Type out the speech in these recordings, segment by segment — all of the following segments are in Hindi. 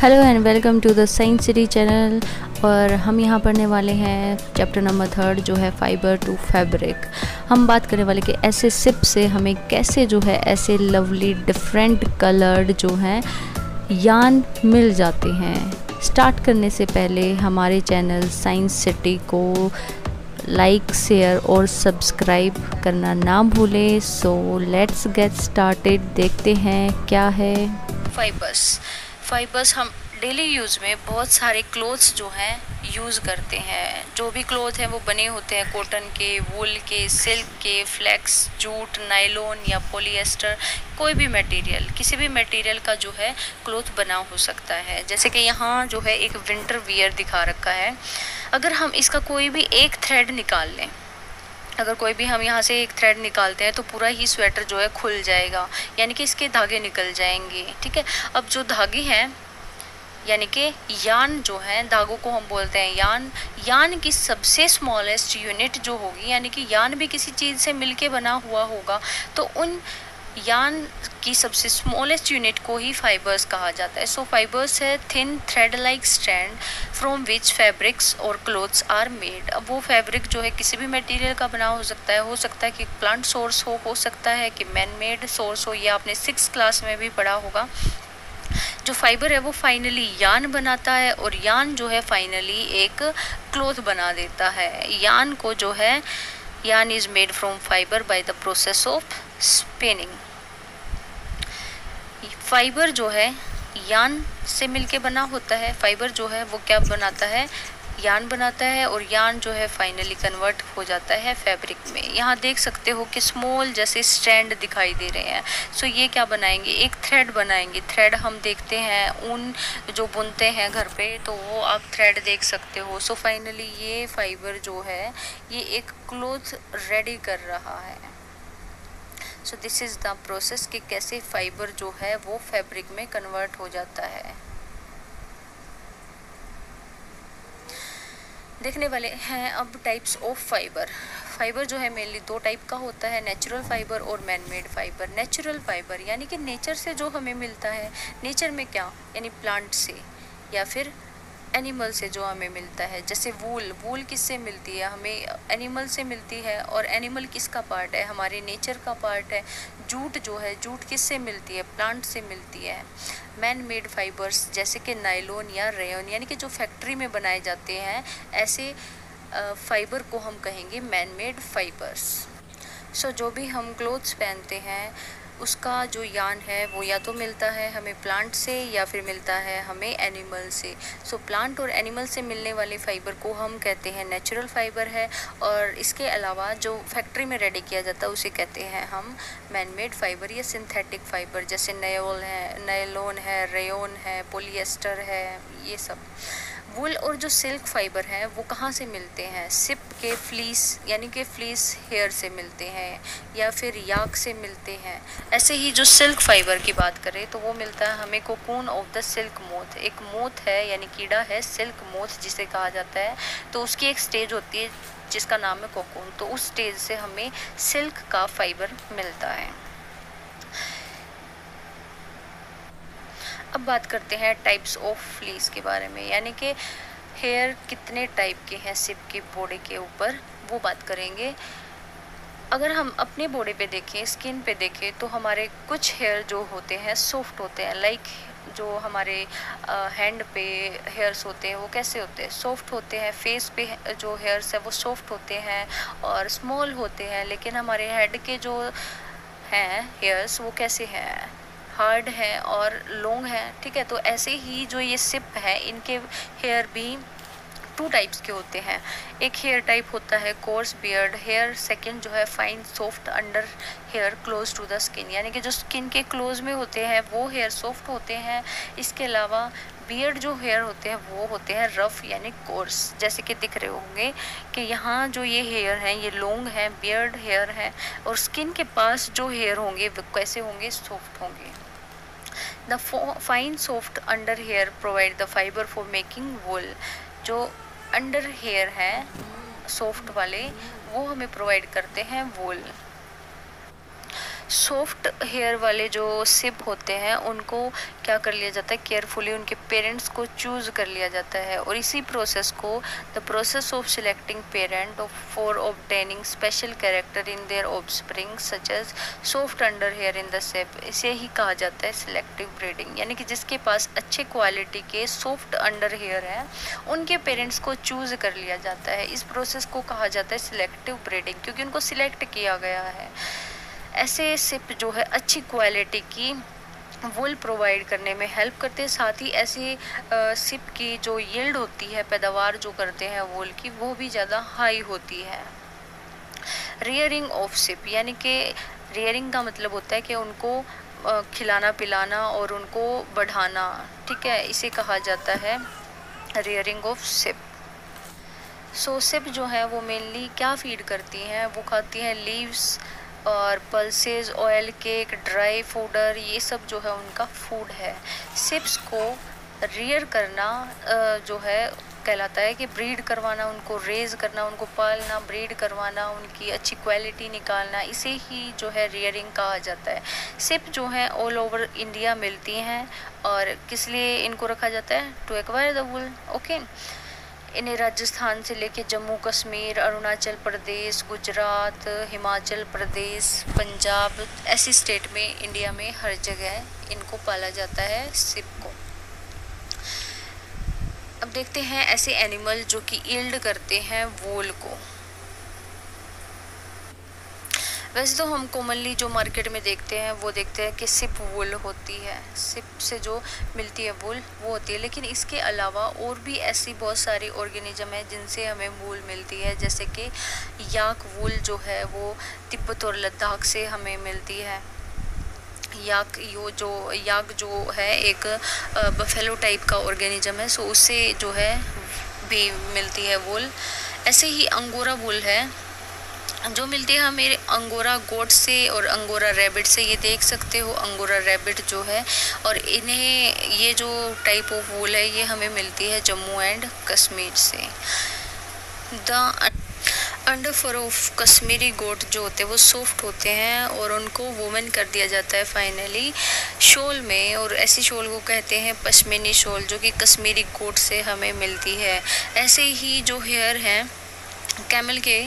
Hello and welcome to the Science City channel. और हम यहाँ पढ़ने वाले हैं चैप्टर नंबर 3 जो है फाइबर टू फैब्रिक। हम बात करने वाले कि ऐसे सिप से हमें कैसे जो है ऐसे लवली डिफरेंट कलर्ड जो हैं यान मिल जाते हैं। स्टार्ट करने से पहले हमारे चैनल साइंस सिटी को लाइक, शेयर और सब्सक्राइब करना ना भूलें। So let's get started. देखते हैं क्या है फाइबर्स। हम डेली यूज़ में बहुत सारे क्लोथ्स जो हैं यूज़ करते हैं। जो भी क्लोथ हैं वो बने होते हैं कॉटन के, वूल के, सिल्क के, फ्लेक्स, जूट, नायलॉन या पॉलिएस्टर, कोई भी मटेरियल, किसी भी मटेरियल का जो है क्लोथ बना हो सकता है। जैसे कि यहाँ जो है एक विंटर वियर दिखा रखा है। अगर हम इसका कोई भी एक थ्रेड निकाल लें, अगर कोई भी हम यहाँ से एक थ्रेड निकालते हैं तो पूरा ही स्वेटर जो है खुल जाएगा, यानी कि इसके धागे निकल जाएंगे। ठीक है, अब जो धागे हैं यानी कि यान जो है, धागों को हम बोलते हैं यान की सबसे स्मॉलेस्ट यूनिट जो होगी, यानी कि यान भी किसी चीज़ से मिलके बना हुआ होगा, तो उन यान की सबसे स्मॉलेस्ट यूनिट को ही फाइबर्स कहा जाता है। सो फाइबर्स है thin thread like strand from which fabrics और क्लोथ्स आर मेड। अब वो फैब्रिक जो है किसी भी मटेरियल का बना हो सकता है कि प्लांट सोर्स हो सकता है कि मैन मेड सोर्स हो। ये आपने 6th क्लास में भी पढ़ा होगा। जो फाइबर है वो फाइनली यान बनाता है और यान जो है फाइनली एक क्लोथ बना देता है। यान को जो है, यान is made from fibre by the process of spinning. Fibre जो है यान से मिलके बना होता है। फाइबर जो है वो क्या बनाता है, यान बनाता है, और यान जो है फाइनली कन्वर्ट हो जाता है फैब्रिक में। यहाँ देख सकते हो कि स्मॉल जैसे स्ट्रैंड दिखाई दे रहे हैं। सो ये क्या बनाएंगे, एक थ्रेड बनाएंगे। थ्रेड हम देखते हैं ऊन जो बुनते हैं घर पे, तो वो आप थ्रेड देख सकते हो। सो फाइनली ये फाइबर जो है ये एक क्लोथ रेडी कर रहा है। सो दिस इज़ द प्रोसेस कि कैसे फाइबर जो है वो फैब्रिक में कन्वर्ट हो जाता है। देखने वाले हैं अब टाइप्स ऑफ फाइबर जो है मेनली 2 टाइप का होता है, नेचुरल फाइबर और man made fibre. Natural fibre यानी कि नेचर से जो हमें मिलता है। नेचर में क्या, यानी प्लांट से या फिर एनिमल से जो हमें मिलता है। जैसे वूल किससे मिलती है, हमें एनिमल से मिलती है, और एनिमल किसका पार्ट है, हमारे नेचर का पार्ट है। जूट जो है, जूट किससे मिलती है, प्लांट से मिलती है। मैन मेड फाइबर्स जैसे कि नायलॉन या रेयन, यानी कि जो फैक्ट्री में बनाए जाते हैं, ऐसे फाइबर को हम कहेंगे मैन मेड फाइबर्स। सो जो भी हम क्लोथ्स पहनते हैं उसका जो यान है वो या तो मिलता है हमें प्लांट से या फिर मिलता है हमें एनिमल से। सो प्लांट और एनिमल से मिलने वाले फाइबर को हम कहते हैं नेचुरल फाइबर है, और इसके अलावा जो फैक्ट्री में रेडी किया जाता है उसे कहते हैं हम मैन मेड फाइबर या सिंथेटिक फाइबर। जैसे नायलॉन है, रेयन है, पॉलिएस्टर है, ये सब। वूल और जो सिल्क फाइबर हैं वो कहाँ से मिलते हैं, सिप के फ्लीस यानी कि फ्लीस हेयर से मिलते हैं या फिर याक से मिलते हैं। ऐसे ही जो सिल्क फाइबर की बात करें तो वो मिलता है हमें cocoon of the silk moth. एक मोथ है यानी कीड़ा है, सिल्क मोथ जिसे कहा जाता है, तो उसकी एक स्टेज होती है जिसका नाम है कोकून। तो उस स्टेज से हमें सिल्क का फाइबर मिलता है। अब बात करते हैं टाइप्स ऑफ फ्लीस के बारे में, यानी कि हेयर कितने टाइप के हैं सिप की बॉडी के ऊपर, वो बात करेंगे। अगर हम अपने बॉडी पे देखें, स्किन पे देखें, तो हमारे कुछ हेयर जो होते हैं सॉफ्ट होते हैं। लाइक जो हमारे हैंड पे हेयर्स होते हैं वो कैसे होते हैं, सॉफ्ट होते हैं। फेस पे जो हेयर्स है वो सॉफ्ट होते हैं और स्मॉल होते हैं। लेकिन हमारे हेड के जो हैं हेयर्स वो कैसे हैं, हार्ड है और लॉन्ग है। ठीक है, तो ऐसे ही जो ये सिप है इनके हेयर भी 2 टाइप्स के होते हैं। एक हेयर टाइप होता है कोर्स बियर्ड हेयर, सेकंड जो है fine soft under hair close to the skin, यानी कि जो स्किन के क्लोज में होते हैं वो हेयर सॉफ्ट होते हैं। इसके अलावा बियर्ड जो हेयर होते हैं वो होते हैं रफ यानी कोर्स। जैसे कि दिख रहे होंगे कि यहाँ जो ये हेयर हैं ये लॉन्ग है, बियर्ड हेयर है, और स्किन के पास जो हेयर होंगे वो कैसे होंगे, सॉफ्ट होंगे। The fine soft under hair provide the fiber for making wool। जो अंडर हेयर है सॉफ्ट वाले वो हमें प्रोवाइड करते हैं वूल। सॉफ्ट हेयर वाले जो सिप होते हैं उनको क्या कर लिया जाता है, केयरफुली उनके पेरेंट्स को चूज़ कर लिया जाता है, और इसी प्रोसेस को the process of selecting parent for obtaining special character in their offspring such as soft under hair in the sheep, इसे ही कहा जाता है सिलेक्टिव ब्रीडिंग। यानी कि जिसके पास अच्छे क्वालिटी के सॉफ्ट अंडर हेयर हैं उनके पेरेंट्स को चूज़ कर लिया जाता है। इस प्रोसेस को कहा जाता है सिलेक्टिव ब्रीडिंग, क्योंकि उनको सिलेक्ट किया गया है। ऐसे सिप जो है अच्छी क्वालिटी की वूल प्रोवाइड करने में हेल्प करते हैं, साथ ही ऐसे सिप की जो यील्ड होती है, पैदावार जो करते हैं वूल की, वो भी ज़्यादा हाई होती है। रियरिंग ऑफ सिप, यानी कि रियरिंग का मतलब होता है कि उनको खिलाना पिलाना और उनको बढ़ाना, ठीक है, इसे कहा जाता है rearing of sheep. So sheep जो है वो मेनली क्या फीड करती हैं, वो खाती हैं लीव्स और pulses, oil cake, dry fodder, ये सब जो है उनका फूड है। सिप्स को रियर करना जो है कहलाता है कि ब्रीड करवाना, उनको रेज करना, उनको पालना, ब्रीड करवाना, उनकी अच्छी क्वालिटी निकालना, इसे ही जो है रियरिंग कहा जाता है। सिप जो है ऑल ओवर इंडिया मिलती हैं, और किस लिए इनको रखा जाता है, to acquire the wool, okay. इन्हें राजस्थान से लेके जम्मू कश्मीर, अरुणाचल प्रदेश, गुजरात, हिमाचल प्रदेश, पंजाब, ऐसी स्टेट में इंडिया में हर जगह इनको पाला जाता है सिप को। अब देखते हैं ऐसे एनिमल जो कि यील्ड करते हैं वूल को। वैसे तो हम कॉमनली जो मार्केट में देखते हैं वो देखते हैं कि सिप वूल होती है, सिप से जो मिलती है वूल वो होती है, लेकिन इसके अलावा और भी ऐसी बहुत सारी ऑर्गेनिज्म है जिनसे हमें वूल मिलती है। जैसे कि याक वूल जो है वो तिब्बत और लद्दाख से हमें मिलती है। याक जो है एक बफेलो टाइप का ऑर्गेनिज्म है, सो उससे जो है भी मिलती है वूल। ऐसे ही अंगोरा वूल है जो मिलती है हमें अंगोरा गोट से और अंगोरा रैबिट से। ये देख सकते हो अंगोरा रैबिट जो है, और इन्हें ये जो टाइप ऑफ वूल है ये हमें मिलती है जम्मू एंड कश्मीर से। The under fur of Kashmiri goat जो होते हैं वो सॉफ्ट होते हैं और उनको वोवन कर दिया जाता है फाइनली शॉल में, और ऐसी शॉल को कहते हैं पश्मीनी शॉल, जो कि कश्मीरी गोट से हमें मिलती है। ऐसे ही जो हेयर हैं कैमल के,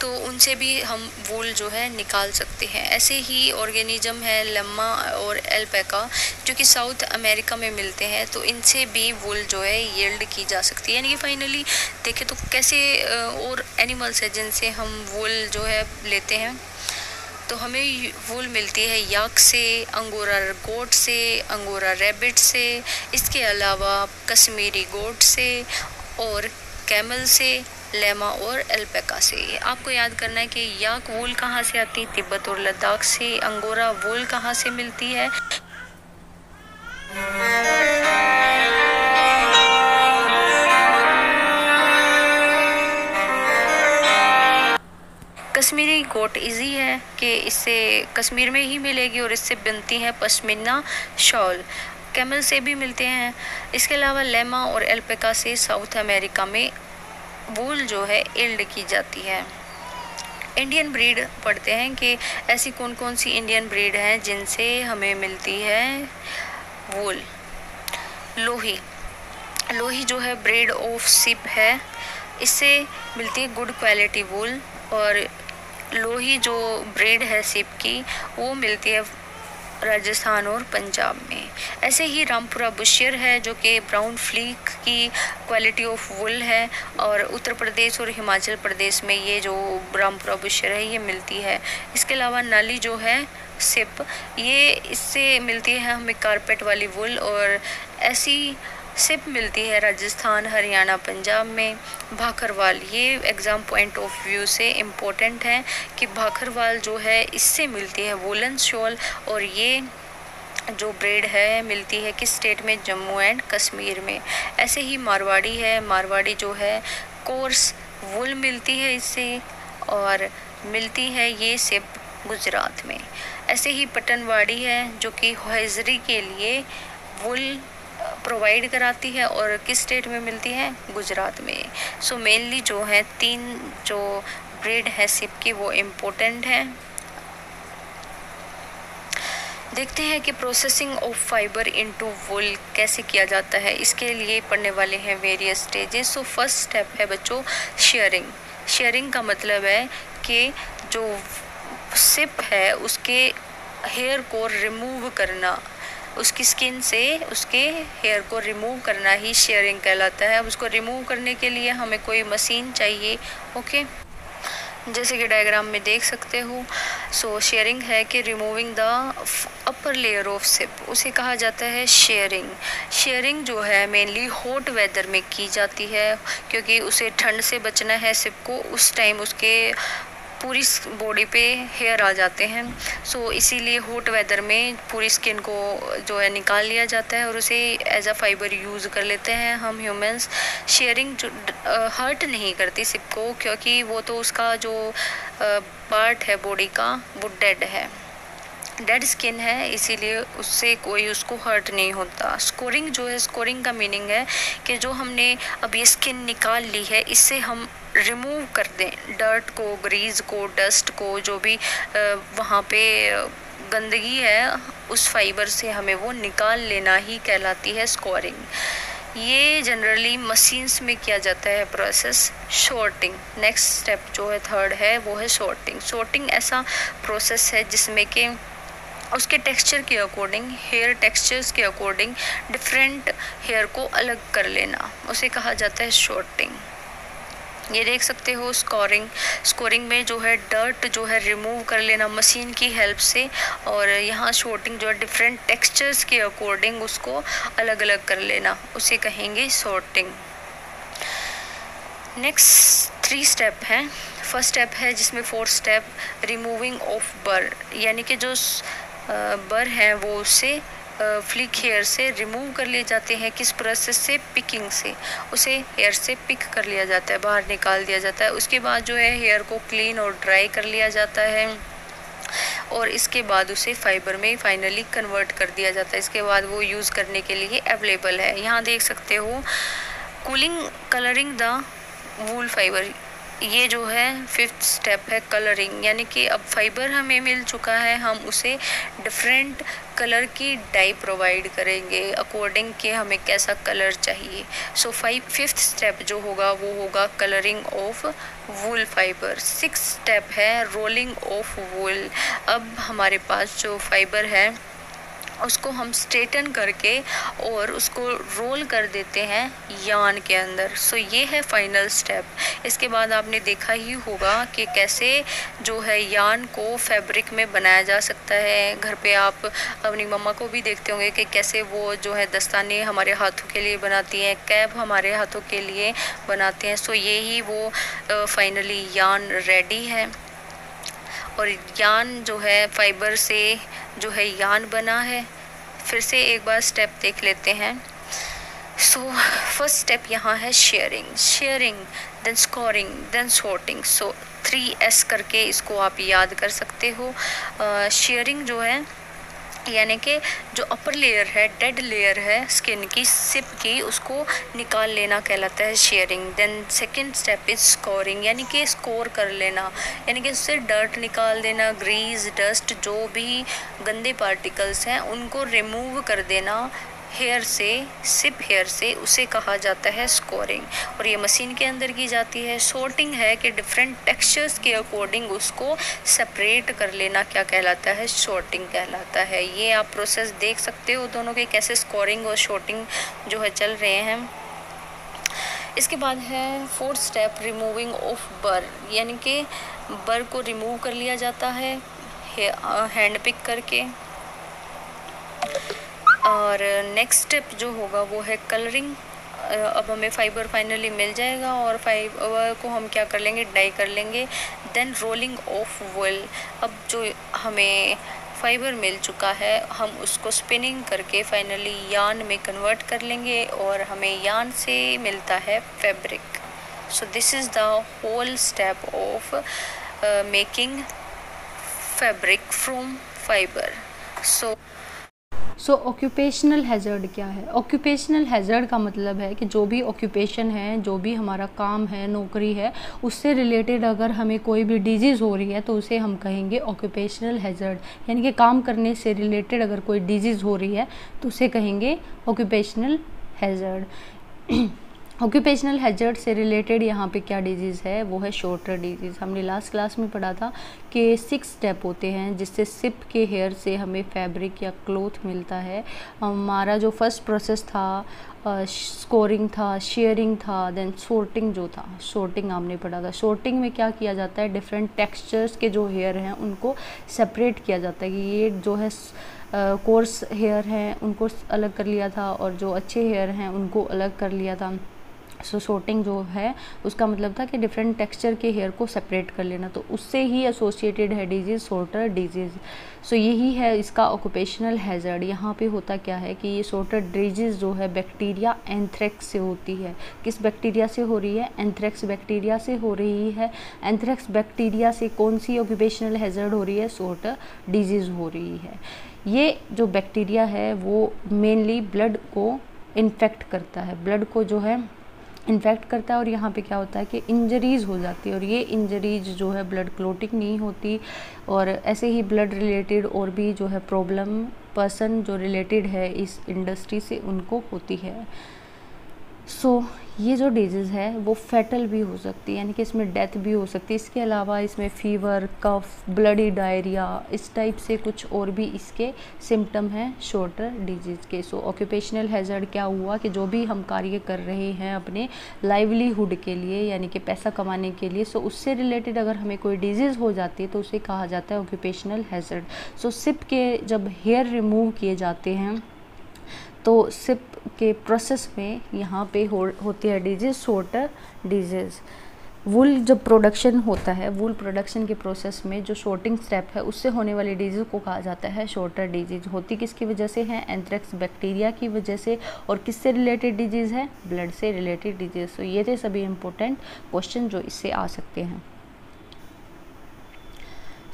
तो उनसे भी हम वूल जो है निकाल सकते हैं। ऐसे ही ऑर्गेनिज्म है लम्मा और एल्पैका जो कि साउथ अमेरिका में मिलते हैं, तो इनसे भी वूल जो है यील्ड की जा सकती है। यानी कि फाइनली देखें तो कैसे और एनिमल्स है जिनसे हम वूल जो है लेते हैं, तो हमें वूल मिलती है याक से, अंगोरा गोट से, अंगोरा रैबिट से, इसके अलावा कश्मीरी गोट से और कैमल से, लेमा और अल्पैका से। आपको याद करना है कि याक वूल कहाँ से आती है, तिब्बत और लद्दाख से। अंगोरा वूल कहाँ से मिलती है, कश्मीरी गोट इजी है कि इससे कश्मीर में ही मिलेगी और इससे बनती है पश्मीना शॉल। कैमल से भी मिलते हैं। इसके अलावा लेमा और अल्पैका से साउथ अमेरिका में वूल जो है यील्ड की जाती है। इंडियन ब्रीड पढ़ते हैं कि ऐसी कौन कौन सी इंडियन ब्रीड हैं जिनसे हमें मिलती है वूल। लोही जो है ब्रीड ऑफ सिप है, इससे मिलती है गुड क्वालिटी वूल। और लोही जो ब्रीड है सिप की वो मिलती है राजस्थान और पंजाब में। ऐसे ही रामपुरा बुशियर है जो कि ब्राउन फ्लीक की क्वालिटी ऑफ वुल है, और उत्तर प्रदेश और हिमाचल प्रदेश में ये जो रामपुरा बुशियर है ये मिलती है। इसके अलावा नाली जो है सिप, ये इससे मिलती है हमें कारपेट वाली वुल, और ऐसी सिप मिलती है राजस्थान, हरियाणा, पंजाब में। भाखरवाल, ये एग्ज़ाम पॉइंट ऑफ व्यू से इम्पोर्टेंट है कि भाखरवाल जो है इससे मिलती है वूलन शॉल, और ये जो ब्रीड है मिलती है किस स्टेट में, जम्मू एंड कश्मीर में। ऐसे ही मारवाड़ी है, मारवाड़ी जो है कोर्स वूल मिलती है इससे, और मिलती है ये सिप गुजरात में। ऐसे ही पटनवाड़ी है जो कि हॉइजरी के लिए वूल प्रोवाइड कराती है, और किस स्टेट में मिलती है, गुजरात में। सो मेनली जो है 3 जो ब्रीड है सिप की वो इम्पोर्टेंट है। देखते हैं कि प्रोसेसिंग ऑफ फाइबर इनटू वूल कैसे किया जाता है। इसके लिए पढ़ने वाले हैं various stages. So first step है बच्चों शेयरिंग। शेयरिंग का मतलब है कि जो सिप है उसके हेयर को रिमूव करना, उसकी स्किन से उसके हेयर को रिमूव करना ही शेयरिंग कहलाता है। अब उसको रिमूव करने के लिए हमें कोई मशीन चाहिए। ओके, जैसे कि डायग्राम में देख सकते हो। सो शेयरिंग है कि removing the upper layer of sheep, उसे कहा जाता है शेयरिंग। शेयरिंग जो है मेनली हॉट वेदर में की जाती है, क्योंकि उसे ठंड से बचना है सिप को। उस टाइम उसके पूरी बॉडी पे हेयर आ जाते हैं। सो इसीलिए हॉट वेदर में पूरी स्किन को जो है निकाल लिया जाता है और उसे एज अ फाइबर यूज़ कर लेते हैं हम ह्यूमंस। शेयरिंग जो हर्ट नहीं करती सिप को, क्योंकि वो तो उसका जो पार्ट है बॉडी का वो डेड है, डेड स्किन है, इसीलिए उससे कोई उसको हर्ट नहीं होता। स्कोरिंग जो है, स्कोरिंग का मीनिंग है कि जो हमने अब ये स्किन निकाल ली है इससे हम रिमूव कर दें डर्ट को, ग्रीज को, डस्ट को, जो भी वहाँ पे गंदगी है उस फाइबर से हमें वो निकाल लेना ही कहलाती है स्कोरिंग। ये जनरली मशीन्स में किया जाता है प्रोसेस। शॉर्टिंग नेक्स्ट स्टेप जो है थर्ड है वो है शॉर्टिंग। शॉर्टिंग ऐसा प्रोसेस है जिसमें कि उसके टेक्सचर के अकॉर्डिंग, हेयर टेक्सचर्स के अकॉर्डिंग डिफरेंट हेयर को अलग कर लेना, उसे कहा जाता है शॉर्टिंग। ये देख सकते हो स्कोरिंग। स्कोरिंग में जो है डर्ट जो है रिमूव कर लेना मशीन की हेल्प से, और यहाँ शॉर्टिंग जो है डिफरेंट टेक्सचर्स के अकॉर्डिंग उसको अलग अलग कर लेना, उसे कहेंगे शॉर्टिंग। नेक्स्ट 3 स्टेप हैं। फर्स्ट स्टेप है जिसमें 4th स्टेप रिमूविंग ऑफ बर, यानी कि जो बर हैं वो उससे फ्लिक हेयर से रिमूव कर लिए जाते हैं। किस प्रोसेस से? पिकिंग से। उसे हेयर से पिक कर लिया जाता है, बाहर निकाल दिया जाता है। उसके बाद जो है हेयर को क्लीन और ड्राई कर लिया जाता है और इसके बाद उसे फाइबर में फाइनली कन्वर्ट कर दिया जाता है। इसके बाद वो यूज़ करने के लिए अवेलेबल है। यहाँ देख सकते हो cooling colouring the wool fibre, ये जो है 5th स्टेप है कलरिंग, यानी कि अब फाइबर हमें मिल चुका है, हम उसे डिफरेंट कलर की डाई प्रोवाइड करेंगे अकॉर्डिंग कि हमें कैसा कलर चाहिए। सो 5th स्टेप जो होगा वो होगा colouring of wool fibre. 6th step है रोलिंग ऑफ वूल। अब हमारे पास जो फाइबर है उसको हम स्ट्रेटन करके और उसको रोल कर देते हैं यान के अंदर। सो ये है फाइनल स्टेप। इसके बाद आपने देखा ही होगा कि कैसे जो है यान को फैब्रिक में बनाया जा सकता है। घर पे आप अपनी मम्मा को भी देखते होंगे कि कैसे वो जो है दस्ताने हमारे हाथों के लिए बनाती हैं, कैप हमारे हाथों के लिए बनाते हैं। सो ये ही वो फाइनली यान रेडी है और यान जो है फाइबर से जो है यान बना है। फिर से एक बार स्टेप देख लेते हैं। सो फर्स्ट स्टेप यहाँ है sharing, then scoring, then sorting. So 3S करके इसको आप याद कर सकते हो। शेयरिंग जो है यानी कि जो अपर लेयर है, डेड लेयर है स्किन की, सिप की, उसको निकाल लेना कहलाता है sharing. Then second step is scouring, यानी कि स्कोर कर लेना, यानी कि उससे डर्ट निकाल देना, ग्रीस, डस्ट, जो भी गंदे पार्टिकल्स हैं उनको रिमूव कर देना हेयर से, सिप हेयर से, उसे कहा जाता है स्कोरिंग। और ये मशीन के अंदर की जाती है। सॉर्टिंग है कि डिफरेंट टेक्सचर्स के अकॉर्डिंग उसको सेपरेट कर लेना क्या कहलाता है? सॉर्टिंग कहलाता है। ये आप प्रोसेस देख सकते हो दोनों के कैसे स्कोरिंग और सॉर्टिंग जो है चल रहे हैं। इसके बाद है 4th स्टेप रिमूविंग ऑफ बर, यानी कि बर को रिमूव कर लिया जाता है हैंड पिक करके। और नेक्स्ट स्टेप जो होगा वो है कलरिंग। अब हमें फाइबर फाइनली मिल जाएगा और फाइबर को हम क्या कर लेंगे? डाई कर लेंगे। Then rolling of wool. अब जो हमें फाइबर मिल चुका है हम उसको स्पिनिंग करके फाइनली यान में कन्वर्ट कर लेंगे और हमें यान से मिलता है fabric. So this is the whole step of making fabric from fibre. So so occupational hazard क्या है? ऑक्यूपेशनल हैज़र्ड का मतलब है कि जो भी ऑक्यूपेशन है, जो भी हमारा काम है, नौकरी है, उससे रिलेटेड अगर हमें कोई भी डिजीज़ हो रही है तो उसे हम कहेंगे ऑक्यूपेशनल हैज़र्ड। यानी कि काम करने से रिलेटेड अगर कोई डिजीज़ हो रही है तो उसे कहेंगे ऑक्यूपेशनल हैज़र्ड। ऑक्यूपेशनल हैज़र्ड से रिलेटेड यहाँ पे क्या डिजीज़ है, वो है शॉर्टर डिजीज़। हमने लास्ट क्लास में पढ़ा था कि 6 स्टेप होते हैं जिससे सिप के हेयर से हमें फैब्रिक या क्लोथ मिलता है। हमारा जो फर्स्ट प्रोसेस था स्कोरिंग था, शेयरिंग था, देन सॉर्टिंग जो था, सॉर्टिंग हमने पढ़ा था। सॉर्टिंग में क्या किया जाता है, डिफरेंट टेक्सचर्स के जो हेयर हैं उनको सेपरेट किया जाता है कि ये जो है कोर्स हेयर हैं उनको अलग कर लिया था और जो अच्छे हेयर हैं उनको अलग कर लिया था। सो सॉर्टिंग जो है उसका मतलब था कि डिफरेंट टेक्सचर के हेयर को सेपरेट कर लेना, तो उससे ही एसोसिएटेड है डिजीज़ सॉर्टर डिजीज़। सो यही है इसका ऑक्यूपेशनल हैज़र्ड। यहाँ पे होता क्या है कि ये सॉर्टर डिजीज़ जो है बैक्टीरिया एंथ्रेक्स से होती है। किस बैक्टीरिया से हो रही है? एंथ्रेक्स बैक्टीरिया से हो रही है। एंथ्रेक्स बैक्टीरिया से कौन सी ऑक्यूपेशनल हैज़र्ड हो रही है? सॉर्टर डिजीज़ हो रही है। ये जो बैक्टीरिया है वो मेनली ब्लड को इन्फेक्ट करता है, ब्लड को जो है इन्फेक्ट करता है और यहाँ पे क्या होता है कि इंजरीज़ हो जाती है और ये इंजरीज जो है ब्लड क्लोटिंग नहीं होती और ऐसे ही ब्लड रिलेटेड और भी जो है प्रॉब्लम पर्सन जो रिलेटेड है इस इंडस्ट्री से उनको होती है। सो ये जो डिजीज़ है वो फैटल भी हो सकती है, यानी कि इसमें डेथ भी हो सकती है। इसके अलावा इसमें फीवर, कफ, ब्लडी डायरिया, इस टाइप से कुछ और भी इसके सिम्टम हैं शॉर्टर डिजीज़ के। सो ऑक्यूपेशनल हैज़र्ड क्या हुआ कि जो भी हम कार्य कर रहे हैं अपने लाइवलीहुड के लिए यानी कि पैसा कमाने के लिए, सो उससे रिलेटेड अगर हमें कोई डिजीज़ हो जाती है तो उसे कहा जाता है ऑक्यूपेशनल हैज़र्ड। सो सिप के जब हेयर रिमूव किए जाते हैं तो सिप के प्रोसेस में यहाँ पे होती है डिजीज़ शॉर्टर डिजीज़। वूल जब प्रोडक्शन होता है, वूल प्रोडक्शन के प्रोसेस में जो शॉर्टिंग स्टेप है उससे होने वाली डिजीज़ को कहा जाता है शॉर्टर डिजीज़। होती किसकी वजह से है? एंथ्रेक्स बैक्टीरिया की वजह से। और किससे रिलेटेड डिजीज़ है? ब्लड से रिलेटेड डिजीज़। तो ये थे सभी इंपॉर्टेंट क्वेश्चन जो इससे आ सकते हैं।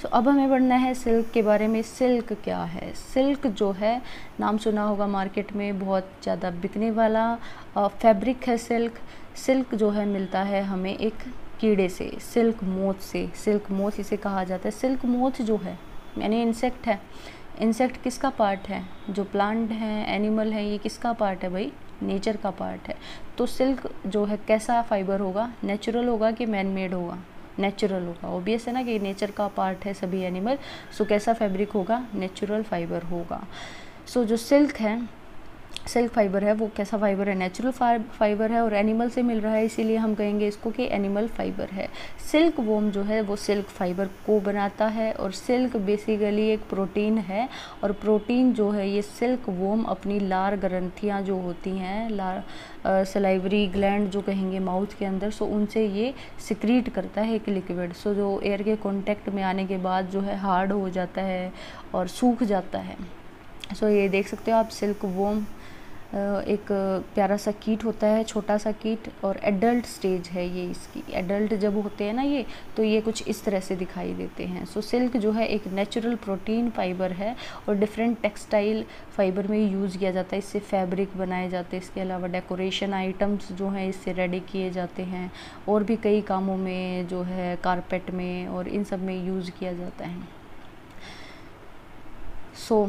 तो अब हमें पढ़ना है सिल्क के बारे में। सिल्क क्या है? सिल्क जो है नाम सुना होगा, मार्केट में बहुत ज़्यादा बिकने वाला फैब्रिक है सिल्क। सिल्क जो है मिलता है हमें एक कीड़े से, सिल्क मोथ से। सिल्क मोथ इसे कहा जाता है। सिल्क मोथ जो है यानी इंसेक्ट है। इंसेक्ट किसका पार्ट है? जो प्लांट है, एनिमल है, ये किसका पार्ट है भाई? नेचर का पार्ट है। तो सिल्क जो है कैसा फाइबर होगा? नेचुरल होगा कि मैन मेड होगा? नेचुरल होगा। ऑब्वियस है ना कि नेचर का पार्ट है सभी एनिमल। सो कैसा फैब्रिक होगा? नेचुरल फाइबर होगा। सो जो सिल्क है, सिल्क फाइबर है, वो कैसा फाइबर है? नेचुरल फाइबर है और एनिमल से मिल रहा है, इसीलिए हम कहेंगे इसको कि एनिमल फाइबर है। सिल्क वोम जो है वो सिल्क फाइबर को बनाता है और सिल्क बेसिकली एक प्रोटीन है और प्रोटीन जो है ये सिल्क वोम अपनी लार ग्रंथियाँ जो होती हैं, लार सलाइवरी ग्लैंड जो कहेंगे माउथ के अंदर, सो उनसे ये सिक्रीट करता है एक लिक्विड। सो जो एयर के कांटेक्ट में आने के बाद जो है हार्ड हो जाता है और सूख जाता है। सो ये देख सकते हो आप, सिल्क वोम एक प्यारा सा कीट होता है, छोटा सा कीट, और एडल्ट स्टेज है ये इसकी। एडल्ट जब होते हैं ना ये, तो ये कुछ इस तरह से दिखाई देते हैं। सो सिल्क जो है एक नेचुरल प्रोटीन फाइबर है और डिफरेंट टेक्सटाइल फाइबर में यूज़ किया जाता है। इससे फैब्रिक बनाए जाते हैं, इसके अलावा डेकोरेशन आइटम्स जो हैं इससे रेडी किए जाते हैं और भी कई कामों में जो है कारपेट में और इन सब में यूज़ किया जाता है। सो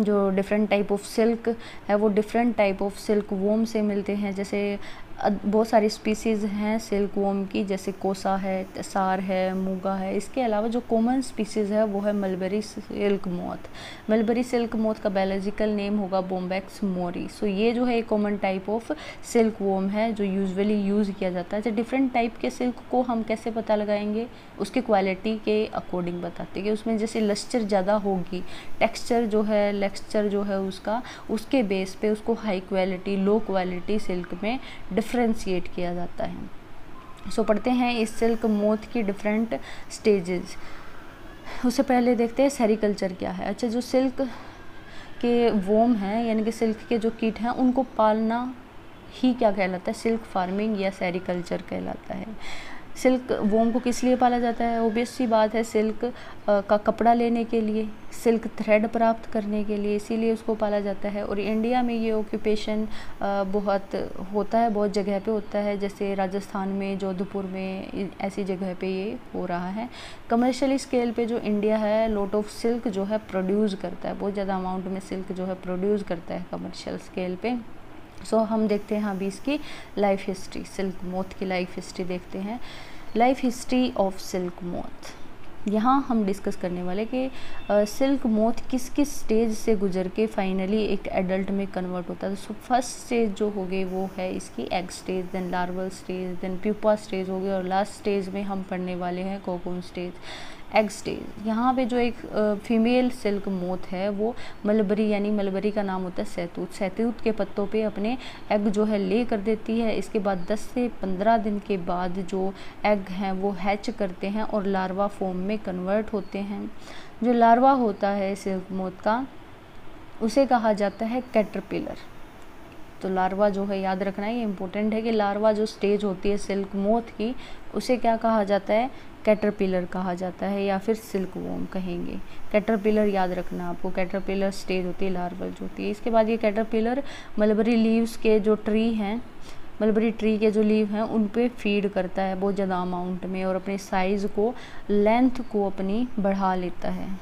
जो डिफरेंट टाइप ऑफ सिल्क है वो डिफरेंट टाइप ऑफ सिल्क वोम से मिलते हैं। जैसे बहुत सारी स्पीसीज़ हैं सिल्क वोम की, जैसे कोसा है, सार है, मूगा है। इसके अलावा जो कॉमन स्पीसीज़ है वो है mulberry silk moth. Mulberry silk moth का बायोलॉजिकल नेम होगा बोम्बैक्स मोरी। सो ये जो है एक कॉमन टाइप ऑफ सिल्क वोम है जो यूजुअली यूज़ किया जाता है। तो डिफरेंट टाइप के सिल्क को हम कैसे पता लगाएंगे? उसके क्वालिटी के अकॉर्डिंग बताते हैं कि उसमें जैसे लस्टर ज़्यादा होगी, टेक्सचर जो है, लेक्सचर जो है उसका, उसके बेस पे उसको high quality, low quality silk में डिफ्रेंशिएट किया जाता है। सो पढ़ते हैं इस सिल्क मोथ की डिफरेंट स्टेजेस। उससे पहले देखते हैं सेरिकल्चर क्या है। अच्छा, जो सिल्क के वोम हैं यानी कि सिल्क के जो कीट हैं उनको पालना ही क्या कहलाता है? सिल्क फार्मिंग या सेरिकल्चर कहलाता है। सिल्क वोम को किस लिए पाला जाता है? ऑब्वियस सी बात है, सिल्क का कपड़ा लेने के लिए। सिल्क थ्रेड प्राप्त करने के लिए, इसीलिए उसको पाला जाता है। और इंडिया में ये ऑक्यूपेशन बहुत होता है, बहुत जगह पे होता है, जैसे राजस्थान में, जोधपुर में, ऐसी जगह पे ये हो रहा है। कमर्शियल स्केल पे जो इंडिया है लॉट ऑफ सिल्क जो है प्रोड्यूस करता है, बहुत ज़्यादा अमाउंट में सिल्क जो है प्रोड्यूस करता है कमर्शियल स्केल पे। सो हम देखते हैं अभी इसकी लाइफ हिस्ट्री, सिल्क मोथ की लाइफ हिस्ट्री देखते हैं। Life history of silk moth, यहाँ हम डिस्कस करने वाले कि सिल्क मोथ किस किस स्टेज से गुजर के फाइनली एक एडल्ट में कन्वर्ट होता है। तो फर्स्ट स्टेज जो हो गई वो है इसकी egg stage, then larval stage, then pupa stage हो गई, और लास्ट स्टेज में हम पढ़ने वाले हैं कोकून स्टेज, एग स्टेज। यहाँ पे जो एक फीमेल सिल्क मोथ है वो मलबरी, यानी मलबरी का नाम होता है सहतूत, सहतूत के पत्तों पे अपने एग जो है ले कर देती है। इसके बाद 10 से 15 दिन के बाद जो एग हैं वो हैच करते हैं और लार्वा फॉर्म में कन्वर्ट होते हैं। जो लार्वा होता है सिल्क मोथ का उसे कहा जाता है कैटरपिलर। तो लार्वा जो है, याद रखना ये इम्पोर्टेंट है कि लार्वा जो स्टेज होती है सिल्क मोथ की उसे क्या कहा जाता है, कैटरपिलर कहा जाता है, या फिर सिल्क वॉर्म कहेंगे। कैटरपिलर याद रखना आपको, कैटरपिलर स्टेज होती है लार्वल जो होती है। इसके बाद ये कैटरपिलर मलबरी लीव्स के जो ट्री हैं, मलबरी ट्री के जो लीव हैं उन पे फीड करता है बहुत ज़्यादा अमाउंट में, और अपने साइज़ को, लेंथ को अपनी बढ़ा लेता है।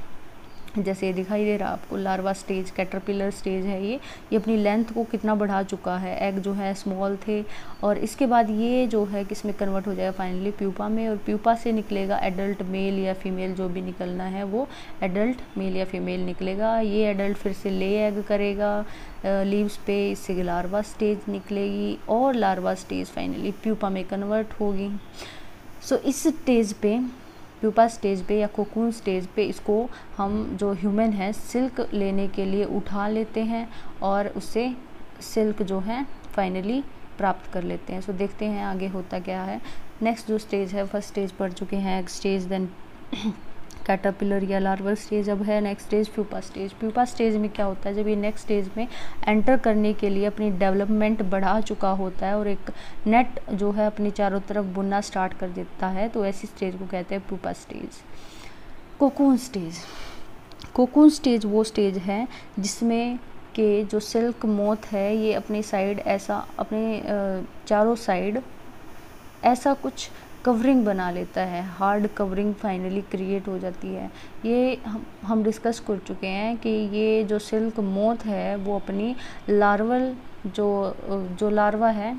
जैसे दिखाई दे रहा आपको लार्वा स्टेज, कैटरपिलर स्टेज है ये अपनी लेंथ को कितना बढ़ा चुका है। एग जो है स्मॉल थे, और इसके बाद ये जो है किस में कन्वर्ट हो जाएगा फाइनली, प्यूपा में, और प्यूपा से निकलेगा एडल्ट मेल या फीमेल, जो भी निकलना है वो एडल्ट मेल या फीमेल निकलेगा। ये एडल्ट फिर से ले एग करेगा लीव्स पे, इससे लार्वा स्टेज निकलेगी, और लार्वा स्टेज फाइनली प्यूपा में कन्वर्ट होगी। सो इस स्टेज पे, प्यूपा स्टेज पे या कोकून स्टेज पे, इसको हम जो ह्यूमन है सिल्क लेने के लिए उठा लेते हैं और उससे सिल्क जो है फाइनली प्राप्त कर लेते हैं। सो देखते हैं आगे होता क्या है। नेक्स्ट जो स्टेज है, फर्स्ट स्टेज पढ़ चुके हैं एग स्टेज, देन कैटरपिलर या लार्वल स्टेज। अब है next stage pupa stage. Pupa stage में क्या होता है, जब ये नेक्स्ट स्टेज में एंटर करने के लिए अपनी डेवलपमेंट बढ़ा चुका होता है और एक नेट जो है अपनी चारों तरफ बुनना स्टार्ट कर देता है, तो ऐसी स्टेज को कहते हैं pupa stage. Cocoon stage, cocoon stage वो स्टेज है जिसमें कि जो सिल्क मोथ है ये अपनी साइड ऐसा, अपने चारों साइड ऐसा कुछ कवरिंग बना लेता है, हार्ड कवरिंग फाइनली क्रिएट हो जाती है। ये हम डिस्कस कर चुके हैं कि ये जो सिल्क मोथ है वो अपनी लार्वल जो लार्वा है,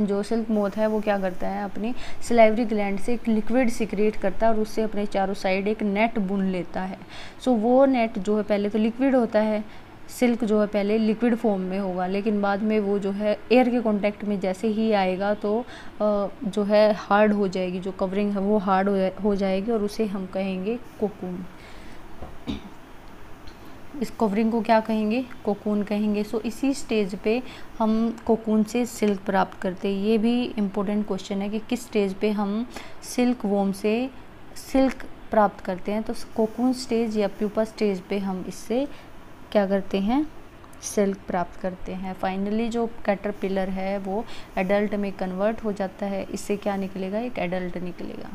जो सिल्क मोथ है वो क्या करता है, अपनी सिलाइवरी ग्लैंड से एक लिक्विड सिक्रेट करता है और उससे अपने चारों साइड एक नेट बुन लेता है। सो वो नेट जो है पहले तो लिक्विड होता है, सिल्क जो है पहले लिक्विड फॉर्म में होगा, लेकिन बाद में वो जो है एयर के कांटेक्ट में जैसे ही आएगा तो जो है हार्ड हो जाएगी, जो कवरिंग है वो हार्ड हो जाएगी, और उसे हम कहेंगे कोकून। इस कवरिंग को क्या कहेंगे, कोकून कहेंगे। सो इसी स्टेज पे हम कोकून से सिल्क प्राप्त करते हैं। ये भी इम्पोर्टेंट क्वेश्चन है कि किस स्टेज पे हम सिल्क वॉर्म से सिल्क प्राप्त करते हैं। तो कोकून स्टेज या प्यूपा स्टेज पे हम इससे क्या करते हैं, सिल्क प्राप्त करते हैं। फाइनली जो कैटरपिलर है वो एडल्ट में कन्वर्ट हो जाता है, इससे क्या निकलेगा, एक एडल्ट निकलेगा।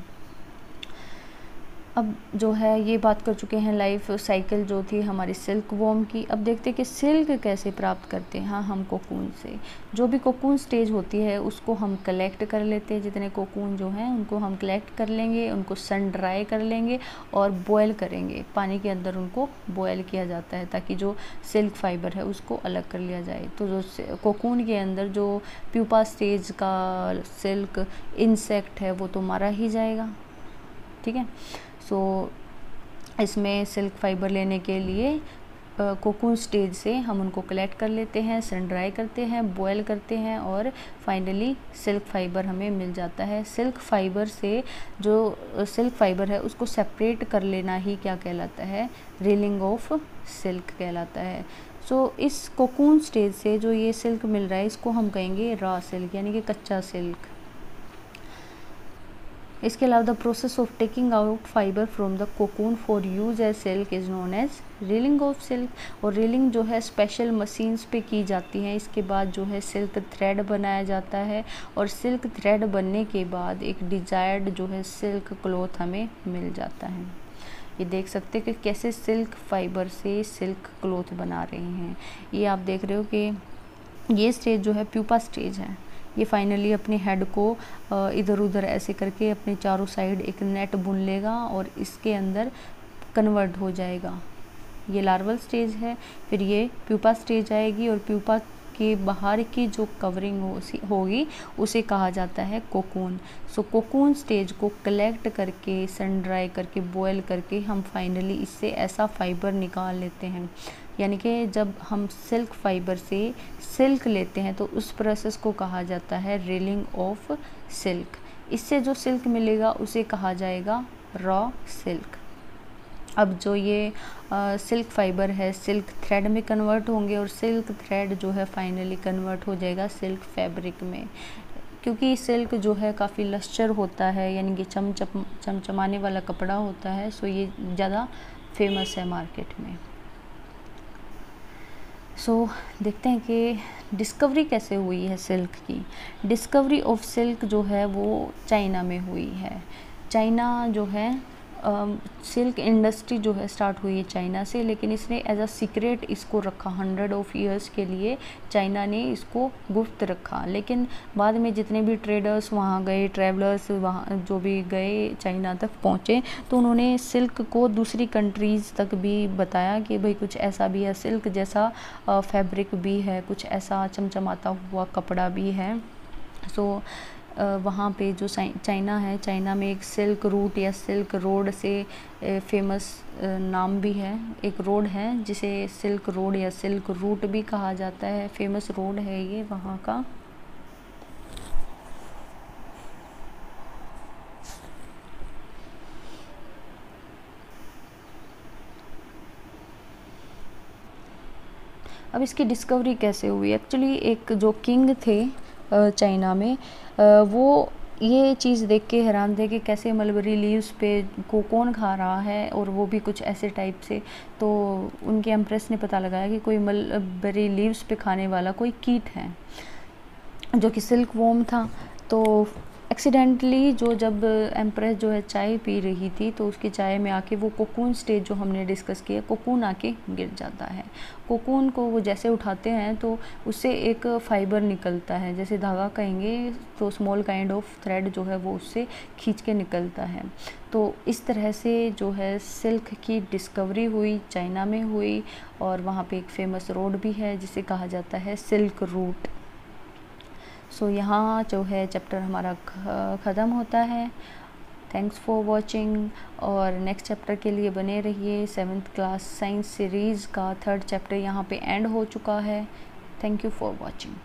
अब जो है ये बात कर चुके हैं लाइफ साइकिल जो थी हमारी सिल्क वॉर्म की। अब देखते हैं कि सिल्क कैसे प्राप्त करते हैं। हाँ, हम कोकून से, जो भी कोकून स्टेज होती है उसको हम कलेक्ट कर लेते हैं, जितने कोकून जो हैं उनको हम कलेक्ट कर लेंगे, उनको सन ड्राई कर लेंगे और बॉयल करेंगे। पानी के अंदर उनको बॉयल किया जाता है ताकि जो सिल्क फाइबर है उसको अलग कर लिया जाए। तो जो कोकून के अंदर जो प्यूपा स्टेज का सिल्क इंसेक्ट है वो तो मारा ही जाएगा, ठीक है। सो इसमें सिल्क फाइबर लेने के लिए कोकून स्टेज से हम उनको कलेक्ट कर लेते हैं, सन ड्राई करते हैं, बॉयल करते हैं और फाइनली सिल्क फाइबर हमें मिल जाता है। सिल्क फाइबर से जो सिल्क फाइबर है उसको सेपरेट कर लेना ही क्या कहलाता है, रीलिंग ऑफ सिल्क कहलाता है। सो इस कोकून स्टेज से जो ये सिल्क मिल रहा है इसको हम कहेंगे रॉ सिल्क, यानी कि कच्चा सिल्क। इसके अलावा the process of taking out fibre from the cocoon for use as silk is known as reeling of silk. और रीलिंग जो है स्पेशल मशीन्स पे की जाती है। इसके बाद जो है सिल्क थ्रेड बनाया जाता है और सिल्क थ्रेड बनने के बाद एक डिजायर्ड जो है सिल्क क्लॉथ हमें मिल जाता है। ये देख सकते हैं कि कैसे सिल्क फाइबर से सिल्क क्लॉथ बना रहे हैं। ये आप देख रहे हो कि ये स्टेज जो है प्यूपा स्टेज है। ये फाइनली अपने हेड को इधर उधर ऐसे करके अपने चारों साइड एक नेट बुन लेगा और इसके अंदर कन्वर्ट हो जाएगा। ये लार्वल स्टेज है। फिर ये प्यूपा स्टेज आएगी और प्यूपा के बाहर की जो कवरिंग होगी उसे कहा जाता है कोकून। सो कोकून स्टेज को कलेक्ट करके सन ड्राई करके बॉयल करके हम फाइनली इससे ऐसा फाइबर निकाल लेते हैं। यानी कि जब हम सिल्क फाइबर से सिल्क लेते हैं तो उस प्रोसेस को कहा जाता है रीलिंग ऑफ सिल्क। इससे जो सिल्क मिलेगा उसे कहा जाएगा रॉ सिल्क। अब जो ये सिल्क फाइबर है सिल्क थ्रेड में कन्वर्ट होंगे और सिल्क थ्रेड जो है फाइनली कन्वर्ट हो जाएगा सिल्क फैब्रिक में। क्योंकि सिल्क जो है काफ़ी लस्टर होता है, यानी कि चमचमाने वाला कपड़ा होता है, सो ये ज़्यादा फेमस है मार्केट में। सो देखते हैं कि डिस्कवरी कैसे हुई है सिल्क की। डिस्कवरी ऑफ सिल्क जो है वो चाइना में हुई है। चाइना जो है सिल्क इंडस्ट्री जो है स्टार्ट हुई है चाइना से, लेकिन इसने एज अ सीक्रेट इसको रखा 100 ऑफ ईयर्स के लिए चाइना ने इसको गुप्त रखा। लेकिन बाद में जितने भी ट्रेडर्स वहाँ गए, ट्रैवलर्स वहाँ जो भी गए चाइना तक पहुँचे, तो उन्होंने सिल्क को दूसरी कंट्रीज़ तक भी बताया कि भाई कुछ ऐसा भी है, सिल्क जैसा फैब्रिक भी है, कुछ ऐसा चमचमाता हुआ कपड़ा भी है। सो वहाँ पे जो चाइना है, चाइना में एक सिल्क रूट या सिल्क रोड से फेमस नाम भी है। एक रोड है जिसे सिल्क रोड या सिल्क रूट भी कहा जाता है, फेमस रोड है ये वहाँ का। अब इसकी डिस्कवरी कैसे हुई? एक्चुअली एक जो किंग थे चाइना में, वो ये चीज़ देख के हैरान थे कि कैसे मलबरी लीव्स पे को कौन खा रहा है, और वो भी कुछ ऐसे टाइप से। तो उनके एम्प्रेस ने पता लगाया कि कोई मलबरी लीव्स पे खाने वाला कोई कीट है जो कि सिल्क वॉर्म था। तो एक्सीडेंटली जब एम्प्रेस जो है चाय पी रही थी, तो उसकी चाय में आके वो कोकून स्टेज जो हमने डिस्कस किया, कोकून आके गिर जाता है। कोकून को वो जैसे उठाते हैं तो उससे एक फाइबर निकलता है, जैसे धागा कहेंगे, तो स्मॉल काइंड ऑफ थ्रेड जो है वो उससे खींच के निकलता है। तो इस तरह से जो है सिल्क की डिस्कवरी हुई, चाइना में हुई, और वहाँ पे एक फेमस रोड भी है जिसे कहा जाता है सिल्क रूट। सो यहाँ जो है चैप्टर हमारा ख़त्म होता है। थैंक्स फॉर वॉचिंग, और नेक्स्ट चैप्टर के लिए बने रहिए। 7th क्लास साइंस सीरीज़ का 3rd चैप्टर यहाँ पे एंड हो चुका है। Thank you for watching.